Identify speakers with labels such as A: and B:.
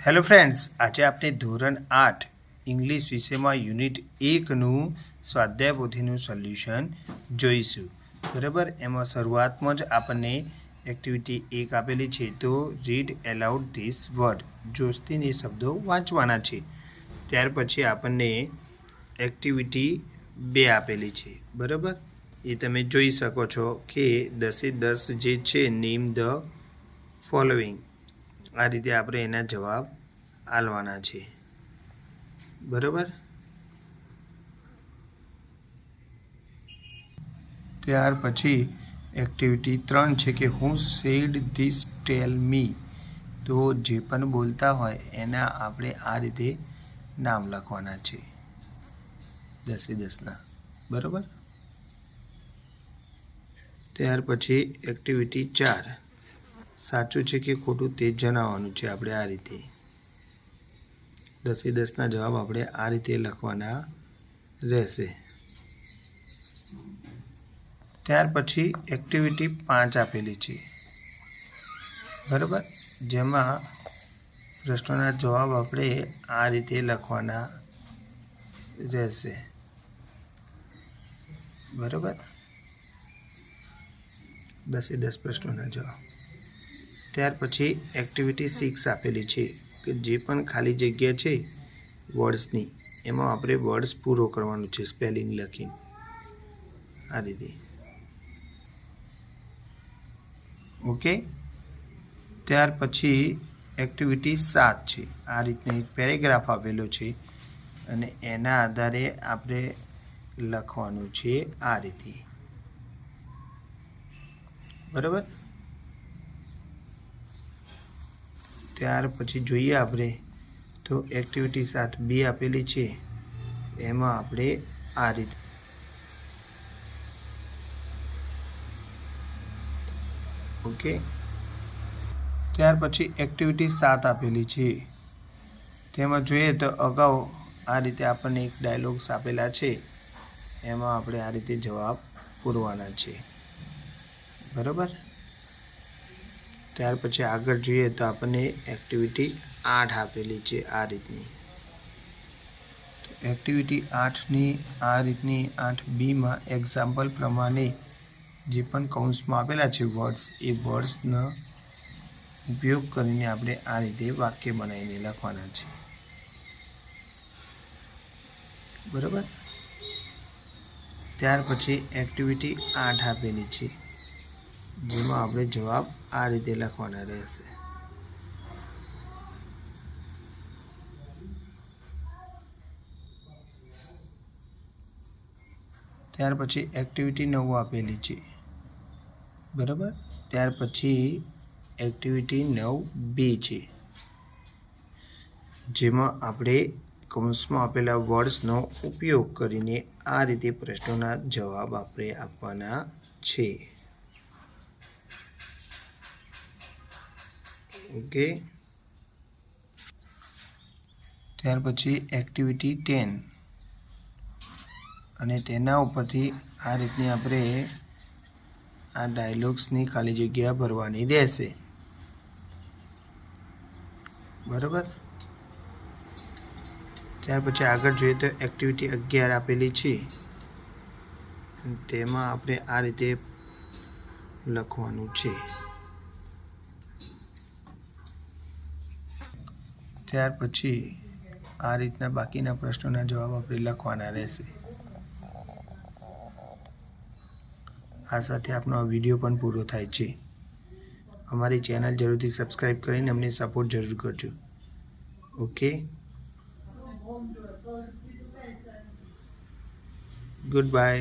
A: Hello friends, आज आपने धोरण 8 इंग्लिश विषय में यूनिट 1 स्वाध्याय पोथीનું सोल्यूशन જોઈશું। बराबर, एम शुरुआत में ज आपने एक्टिविटी 1 आपेली है, तो रीड एलाउड धीस वर्ड, जोस्ती ने शब्दों वाँचवाना है। त्यार पछी आपने एक्टिविटी 2 आपेली है। बराबर, ये तमे जोई सको छो कि 10 जे छे नेम द फॉलोइंग, आ रीते आपणे एना जवाब आलवाना छे। बराबर, त्यार पछी एक्टिविटी 3 छे कि हू सेड धीस टेल मी, तो जे पण बोलता होय एना आपणे आ रीते नाम लखवाना छे 10 ना। बराबर, त्यार पछी एक्टिविटी 4 साचुं छे कि खोटुं ते जणाववानुं छे। आपणे आ रीते 10 ना जवाब आपणे आ रीते लखवाना रहेशे। त्यार पछी एक्टिविटी 5 आपेली छे। बराबर, जेमां प्रश्नोना जवाब आपणे आ रीते लखवाना रहेशे। बराबर, 10 प्रश्नोना जवाब। त्यार पछी एक्टिविटी 6 आपेली छे कि जे पण खाली जग्या छे वर्ड्सनी, एमां आपणे वर्ड्स पूरो करवानुं छे स्पेलिंग लखीने आ रीते। ओके, त्यार पछी एक्टिविटी 7 छे। आ रीतनो एक पेरेग्राफ आपेलो छे अने एना आधारे आपणे लखवानुं छे आ रीते। बराबर, त्यार पछी जोईए आपणे तो एक्टिविटी 7 बी आपेली छे, एमां आपणे आ रीते। ओके, त्यार पछी एक्टिविटी 7 आपेली छे, तेमां जोईए तो अगाऊ आ रीते आपणे एक डायलॉग्स आपेला छे, एमां आपणे आ रीते जवाब पूरवाना छे। बराबर, त्यार पछी आगळ जोईए तो आपणे एक्टिविटी 8 आपेली छे आ रीतनी। एक्टिविटी 8 नी आ रीतनी 8B में एक्जाम्पल प्रमाणे जे पण कौंसमां आपेला छे वर्ड्स, ए वर्ड्सनो उपयोग करीने आपणे आ रीते वाक्य बनावीने लखवाना छे। बराबर, त्यार पछी एक्टिविटी 8 आपेली छे, जेमां आपणे जवाब आ रीते लखवाना रहेशे। त्यार पछी एक्टिविटी 9 आपेली छे। बराबर, त्यार पछी एक्टिविटी 9B छे, जेमां आपणे कौंसमां आपेला वर्ड्सनो उपयोग करीने आ रीते प्रश्नोना जवाब आपणे आपवाना छे। ओके, त्यार पछी एक्टिविटी 10 અને તેના ઉપરથી આ રીતની આપણે આ ડાયલોગ્સની ખાલી જગ્યા ભરવાની રહેશે। બરાબર, ત્યાર પછી આગળ જોઈએ તો એક્ટિવિટી 11 આપેલી છે, તેમાં આપણે આ રીતે લખવાનું છે। ત્યાર પછી આ રીતના બાકીના પ્રશ્નોના જવાબ આપણે લખવાના રહેશે। आ साथे आपनो आ विडियो पण पूरो थाय छे। अमारी चेनल जरूरथी सब्सक्राइब करीने अमने सपोर्ट जरूर करजो। Okay, good bye.